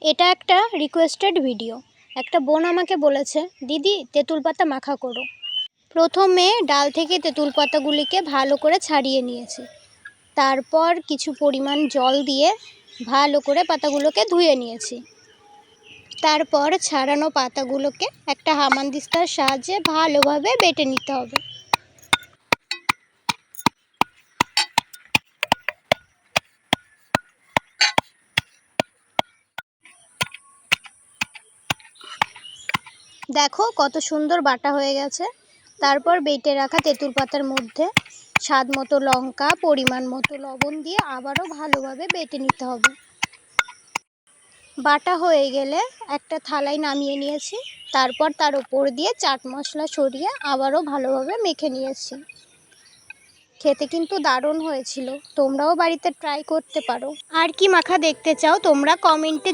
এটা একটা requested video. একটা বোন আমাকে বলেছে, দিদি তেঁতুল পাতা মাখা করো। প্রথমে ডাল থেকে তেঁতুল পাতাগুলিকে ভালো করে ছাড়িয়ে নিয়েছি। তারপর কিছু পরিমাণ জল দিয়ে ভালো করে পাতাগুলোকে ধুয়ে নিয়েছি। তারপর ছাড়ানো পাতাগুলোকে একটা হামানদিস্তার সাহায্যে ভালোভাবে বেটে নিতে হবে। দেখো কত সুন্দর বাটা হয়ে গেছে। তারপর বেটে রাখা তেঁতুল পাতার মধ্যে স্বাদ মতো লঙ্কা, পরিমাণ মতো লবণ দিয়ে আবারও ভালোভাবে বেটে নিতে হবে। বাটা হয়ে গেলে একটা থালায় নামিয়ে নিয়েছি। তারপর তার উপর দিয়ে চাট মশলা ছড়িয়ে আবারও ভালোভাবে মেখে নিয়েছি। খেতে কিন্তু দারুণ হয়েছিল। তোমরাও বাড়িতে ট্রাই করতে পারো। আর কি মাখা দেখতে চাও তোমরা কমেন্টে